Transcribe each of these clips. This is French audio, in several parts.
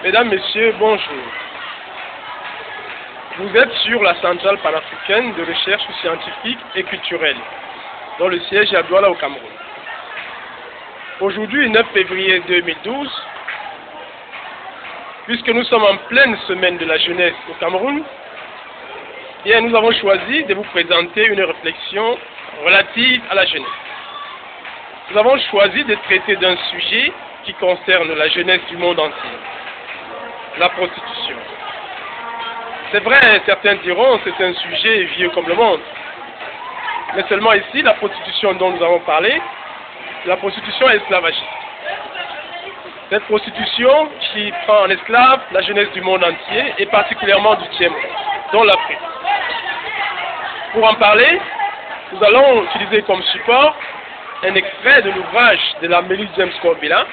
Mesdames, Messieurs, bonjour. Vous êtes sur la centrale panafricaine de recherche scientifique et culturelle, dont le siège est à Douala au Cameroun. Aujourd'hui, 9 février 2012, puisque nous sommes en pleine semaine de la jeunesse au Cameroun, et nous avons choisi de vous présenter une réflexion relative à la jeunesse. Nous avons choisi de traiter d'un sujet qui concerne la jeunesse du monde entier, la prostitution. C'est vrai, certains diront que c'est un sujet vieux comme le monde. Mais seulement ici, la prostitution dont nous avons parlé, c'est la prostitution esclavagiste. Cette prostitution qui prend en esclave la jeunesse du monde entier et particulièrement du tiers monde, dont l'Afrique. Pour en parler, nous allons utiliser comme support un extrait de l'ouvrage de la Mélie James Corbilla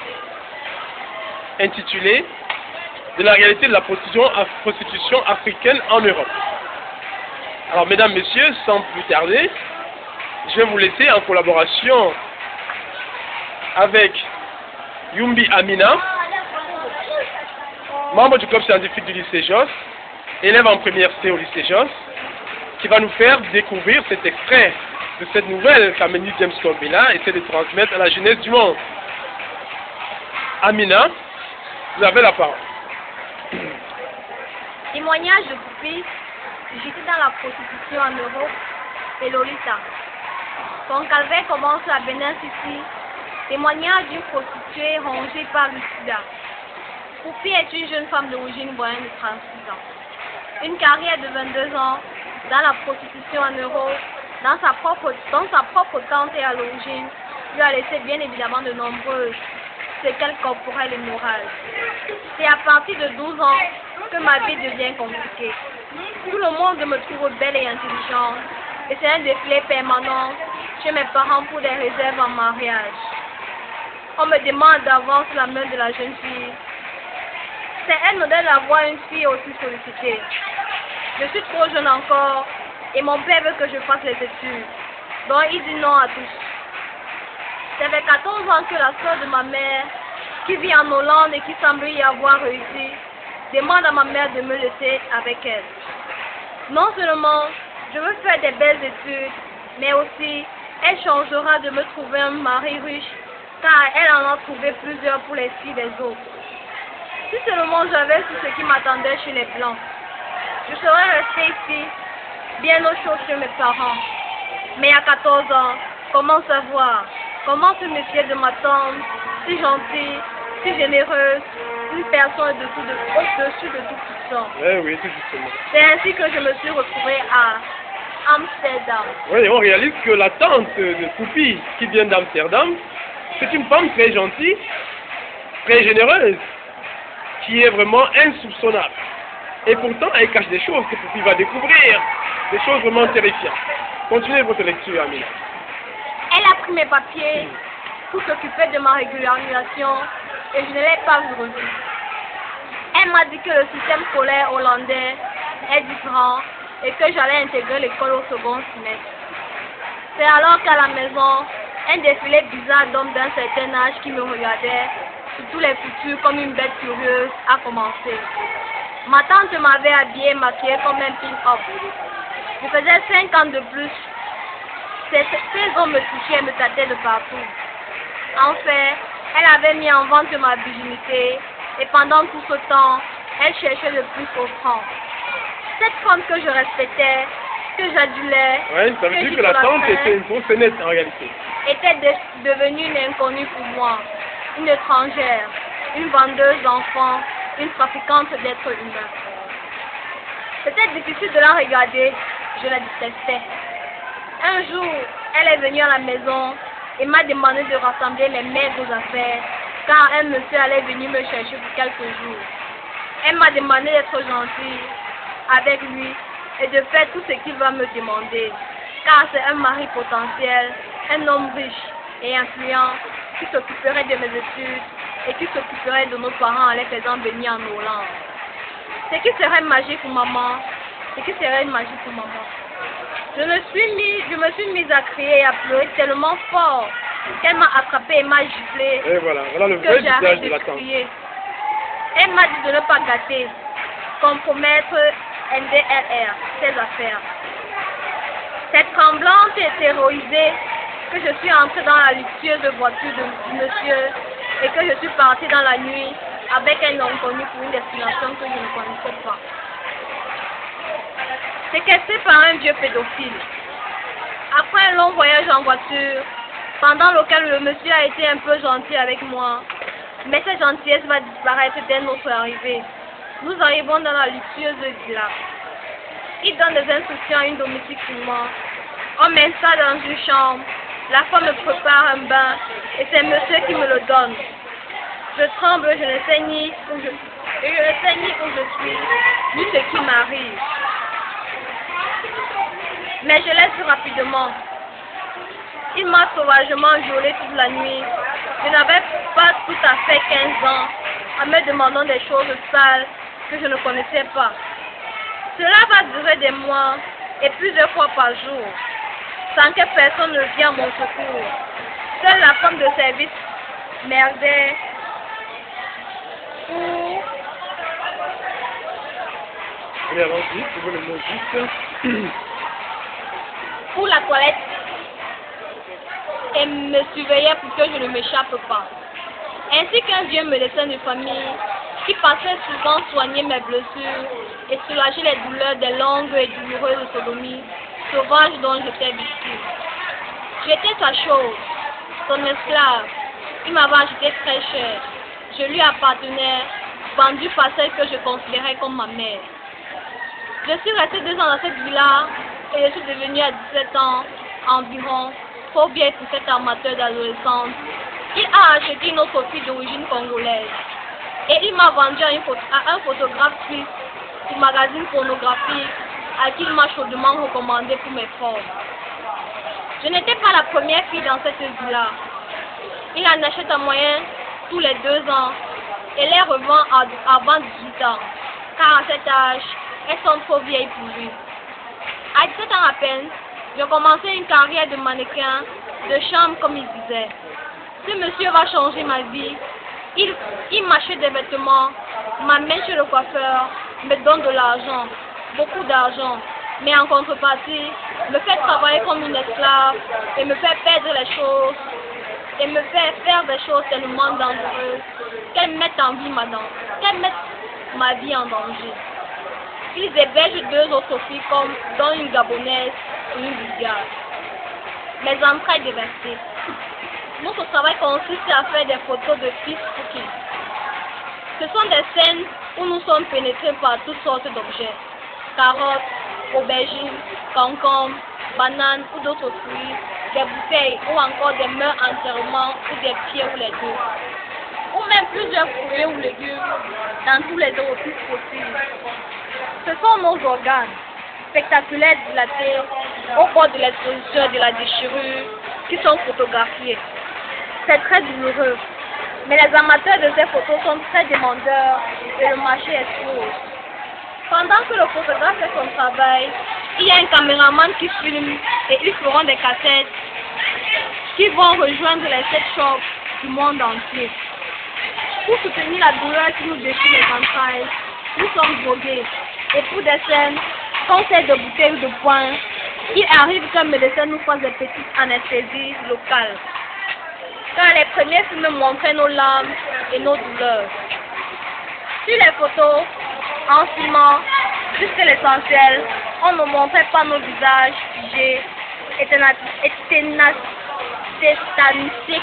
intitulé « De la réalité de la prostitution africaine en Europe ». Alors, mesdames, messieurs, sans plus tarder, je vais vous laisser en collaboration avec Yumbi Amina, membre du club scientifique du lycée Jos, élève en première C au lycée Jos, qui va nous faire découvrir cet extrait de cette nouvelle qu'Amélie James Corbilla essaie de transmettre à la jeunesse du monde. Amina, vous avez la parole. Témoignage de poupée, j'étais dans la prostitution en Europe et Lolita. Son calvaire commence à Benin City. Témoignage d'une prostituée rongée par le sida. Poupée est une jeune femme d'origine moyenne de 36 ans. Une carrière de 22 ans dans la prostitution en Europe, dans sa propre tante et à l'origine, lui a laissé bien évidemment de nombreuses séquelles corporelles et morales. C'est à partir de 12 ans que ma vie devient compliquée. Tout le monde me trouve belle et intelligente, et c'est un défilé permanent chez mes parents pour des réserves en mariage. On me demande d'avance la main de la jeune fille. C'est un modèle d'avoir une fille aussi sollicitée. Je suis trop jeune encore, et mon père veut que je fasse les études, donc il dit non à tous. Ça fait 14 ans que la soeur de ma mère, qui vit en Hollande et qui semble y avoir réussi, demande à ma mère de me laisser avec elle. Non seulement je veux faire des belles études, mais aussi elle changera de me trouver un mari riche, car elle en a trouvé plusieurs pour les filles des autres. Si seulement j'avais su ce qui m'attendait chez les Blancs, je serais restée ici, bien au chaud chez mes parents. Mais à 14 ans, comment savoir? Comment se méfier de ma tante, si gentille, si généreuse, une personne au-dessus de tout soupçon. Oui, tout justement. C'est ainsi que je me suis retrouvée à Amsterdam. Oui, on réalise que la tante de Poupie qui vient d'Amsterdam, c'est une femme très gentille, très généreuse, qui est vraiment insoupçonnable. Et pourtant, elle cache des choses que Poupie va découvrir, des choses vraiment terrifiantes. Continuez votre lecture, Amina. Elle a pris mes papiers pour s'occuper de ma régularisation et je ne l'ai pas revue. Elle m'a dit que le système scolaire hollandais est différent et que j'allais intégrer l'école au second semestre. C'est alors qu'à la maison, un défilé bizarre d'hommes d'un certain âge qui me regardaient sur tous les futurs comme une bête curieuse a commencé. Ma tante m'avait habillée et maquillée comme un pin-up. Je faisais 5 ans de plus. Ces hommes me touchaient et me tâtaient de partout. En fait, elle avait mis en vente ma virginité et pendant tout ce temps, elle cherchait le plus offrant. Cette femme que je respectais, que j'adulais, oui, ça veut dire que la tante était une fausse nette en réalité. Était devenue une inconnue pour moi, une étrangère, une vendeuse d'enfants, une trafiquante d'êtres humains. C'était difficile de la regarder, je la détestais. Un jour, elle est venue à la maison et m'a demandé de rassembler mes maigres affaires, car un monsieur allait venir me chercher pour quelques jours. Elle m'a demandé d'être gentille avec lui et de faire tout ce qu'il va me demander, car c'est un mari potentiel, un homme riche et influent qui s'occuperait de mes études et qui s'occuperait de nos parents en les faisant venir en Hollande. Ce qui serait magique pour maman, ce qui serait magique pour maman. Je me suis mise à crier et à pleurer tellement fort qu'elle m'a attrapée et m'a giflé. Et voilà le vrai visage de la tante. Elle m'a dit de ne pas gâter, compromettre NDLR, ses affaires. C'est tremblante et terrorisée que je suis entrée dans la luxueuse voiture du monsieur et que je suis partie dans la nuit avec un inconnu pour une destination que je ne connaissais pas. Séquestrée par un vieux pédophile. Après un long voyage en voiture, pendant lequel le monsieur a été un peu gentil avec moi, mais cette gentillesse va disparaître dès notre arrivée. Nous arrivons dans la luxueuse villa. Il donne des instructions à une domestique pour moi. On m'installe dans une chambre. La femme me prépare un bain et c'est monsieur qui me le donne. Je tremble, je ne sais ni où je suis, ni ce qui m'arrive. Mais je laisse rapidement. Il m'a sauvagement violée toute la nuit. Je n'avais pas tout à fait 15 ans en me demandant des choses sales que je ne connaissais pas. Cela va durer des mois et plusieurs fois par jour, sans que personne ne vienne à mon secours. Seule la femme de service merdait pour... pour la toilette et me surveillait pour que je ne m'échappe pas. Ainsi qu'un vieux médecin de famille qui passait souvent soigner mes blessures et soulager les douleurs des longues et douloureuses sodomies sauvages dont j'étais victime. J'étais sa chose, son esclave. Il m'avait acheté très cher. Je lui appartenais, vendu par celle que je considérais comme ma mère. Je suis restée 2 ans dans cette villa et je suis devenue à 17 ans environ trop vieille pour cet amateur d'adolescente. Il a acheté une autre fille d'origine congolaise et il m'a vendu à un photographe suisse du magazine pornographique à qui il m'a chaudement recommandé pour mes formes. Je n'étais pas la première fille dans cette villa. Il en achète en moyenne tous les 2 ans et les revend avant 18 ans, car à cet âge, elles sont trop vieilles pour lui. À 17 ans à peine, j'ai commencé une carrière de mannequin, de chambre comme il disait. Ce monsieur va changer ma vie. Il m'achète des vêtements, m'amène chez le coiffeur, me donne de l'argent, beaucoup d'argent, mais en contrepartie, me fait travailler comme une esclave et me fait perdre les choses et me fait faire des choses tellement dangereuses qu'elles mettent ma vie en danger. Ils hébergent 2 autres filles dont une gabonaise et une bulgare. Mes entrailles dévastées. Notre travail consiste à faire des photos de fils cookies. Ce sont des scènes où nous sommes pénétrés par toutes sortes d'objets. Carottes, aubergines, concombres, bananes ou d'autres fruits, des bouteilles ou encore des mains entièrement ou des pieds ou les deux. Ou même plusieurs fruits ou légumes dans tous les orifices possibles. Ce sont nos organes, spectaculaires dilatés, au bord de l'exposition et de la déchirure, qui sont photographiés. C'est très douloureux, mais les amateurs de ces photos sont très demandeurs et le marché explose. Pendant que le photographe fait son travail, il y a un caméraman qui filme et ils feront des cassettes qui vont rejoindre les sex shops du monde entier. Pour soutenir la douleur qui nous déchire les entrailles, nous sommes drogués. Et pour des scènes, conseils de bouteilles ou de poings, il arrive qu'un médecin nous fasse des petites anesthésies locales. Car les premiers films montraient nos larmes et nos douleurs. Sur les photos, en filmant, jusqu'à l'essentiel, on ne montrait pas nos visages figés et tétanisés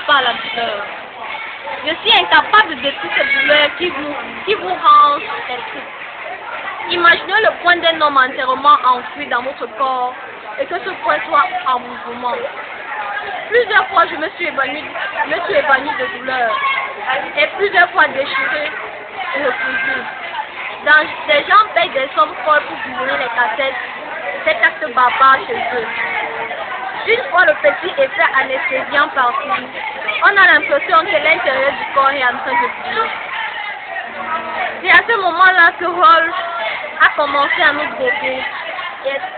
par la douleur. Je suis incapable de toute cette douleur qui vous rend électrique. Imaginez le point d'un homme entièrement enfoui dans votre corps et que ce point soit en mouvement. Plusieurs fois, je me suis évanouie de douleur et plusieurs fois déchirée et refusée. Des gens payent des sommes folles pour visionner les cassettes, cet acte barbare chez eux. Une fois le petit effet anesthésiant parti, on a l'impression que l'intérieur du corps est en train de bouger. C'est à ce moment-là que Rolf a commencé à nous droguer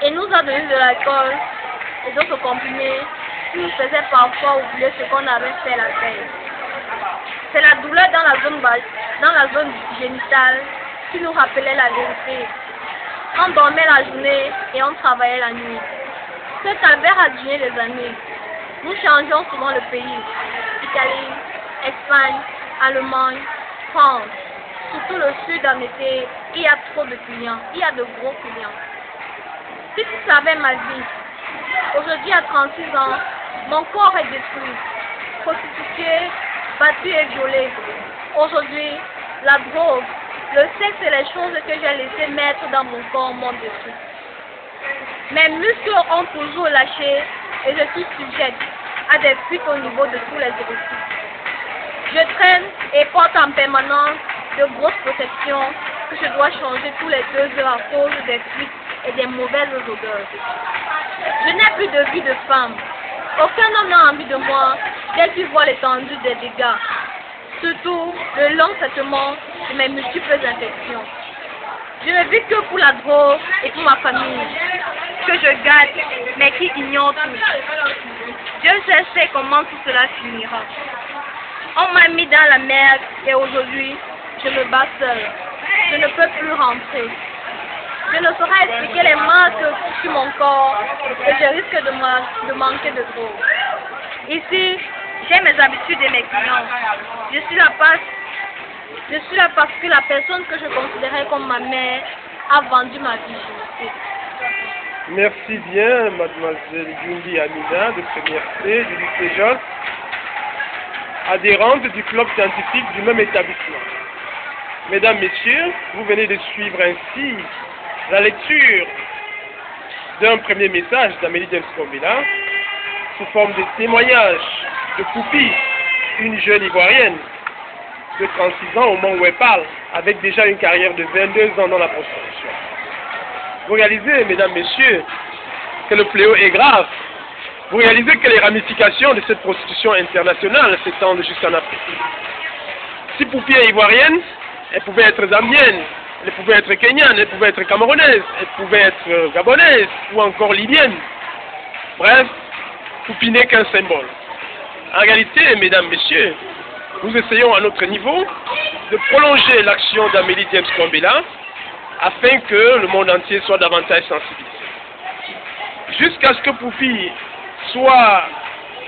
et nous a donné de l'alcool et d'autres comprimés qui nous faisaient parfois oublier ce qu'on avait fait la veille. C'est la douleur dans la zone dans la zone génitale qui nous rappelait la vérité. On dormait la journée et on travaillait la nuit. Ce calvaire a duré des années. Nous changeons souvent le pays. Italie, Espagne, Allemagne, France. Surtout le sud en été, il y a trop de clients. Il y a de gros clients. Si tu savais ma vie, aujourd'hui à 36 ans, mon corps est détruit, prostitué, battu et violé. Aujourd'hui, la drogue, le sexe et les choses que j'ai laissé mettre dans mon corps m'ont détruit. Mes muscles ont toujours lâché et je suis sujette à des fuites au niveau de tous les orifices. Je traîne et porte en permanence de grosses protections que je dois changer tous les 2 heures à cause des fuites et des mauvaises odeurs. Je n'ai plus de vie de femme. Aucun homme n'a envie de moi dès qu'il voit l'étendue des dégâts. Surtout le long traitement de mes multiples infections. Je ne vis que pour la drogue et pour ma famille, que je gâte, mais qui ignore tout. Dieu seul sait comment tout cela finira. On m'a mis dans la merde et aujourd'hui, je me bats seule. Je ne peux plus rentrer. Je ne saurais expliquer les marques sur mon corps et je risque de manquer de drogue. Ici, j'ai mes habitudes et mes clients. Je suis là parce que la personne que je considérais comme ma mère a vendu ma virginité. Merci bien, mademoiselle Yumbi Amina, de première C, du lycée Jos, adhérente du club scientifique du même établissement. Mesdames, Messieurs, vous venez de suivre ainsi la lecture d'un premier message d'Amélie James Kombila sous forme de témoignage de Poupi, une jeune Ivoirienne de 36 ans au moment où elle parle, avec déjà une carrière de 22 ans dans la prostitution. Vous réalisez, mesdames, messieurs, que le fléau est grave. Vous réalisez que les ramifications de cette prostitution internationale s'étendent jusqu'en Afrique. Si Poupi est ivoirienne, elle pouvait être zambienne, elle pouvait être kenyane, elle pouvait être camerounaise, elle pouvait être gabonaise ou encore libyenne. Bref, Poupi n'est qu'un symbole. En réalité, mesdames, messieurs, nous essayons à notre niveau de prolonger l'action d'Amélie James Kombila afin que le monde entier soit davantage sensibilisé. Jusqu'à ce que Poupi soit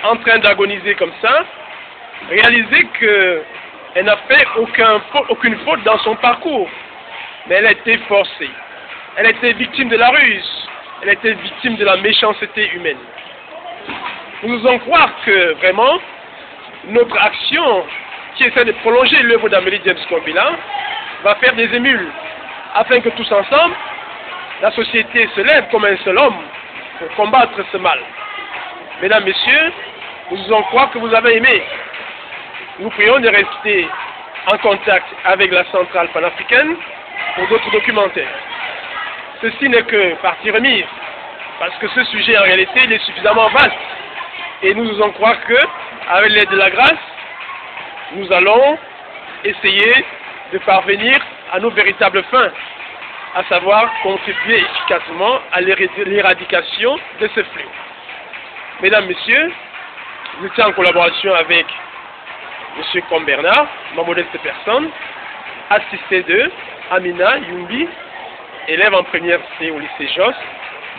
en train d'agoniser comme ça, réalisez qu'elle n'a fait aucune faute dans son parcours, mais elle a été forcée. Elle a été victime de la ruse, elle a été victime de la méchanceté humaine. Nous osons croire que vraiment, notre action qui essaie de prolonger l'œuvre d'Amélie James Kombila va faire des émules afin que tous ensemble, la société se lève comme un seul homme pour combattre ce mal. Mesdames, Messieurs, nous osons croire que vous avez aimé. Nous prions de rester en contact avec la centrale panafricaine pour d'autres documentaires. Ceci n'est que partie remise, parce que ce sujet en réalité il est suffisamment vaste. Et nous osons croire que, avec l'aide de la grâce, nous allons essayer de parvenir à nos véritables fins, à savoir contribuer efficacement à l'éradication de ce fléau. Mesdames, Messieurs, nous étions en collaboration avec M. Combernard, ma modeste personne, assisté de Amina Yumbi, élève en première C au lycée Jos,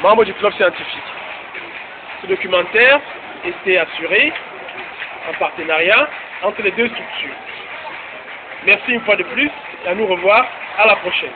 membre du club scientifique. Ce documentaire était assuré en partenariat entre les deux structures. Merci une fois de plus et à nous revoir à la prochaine.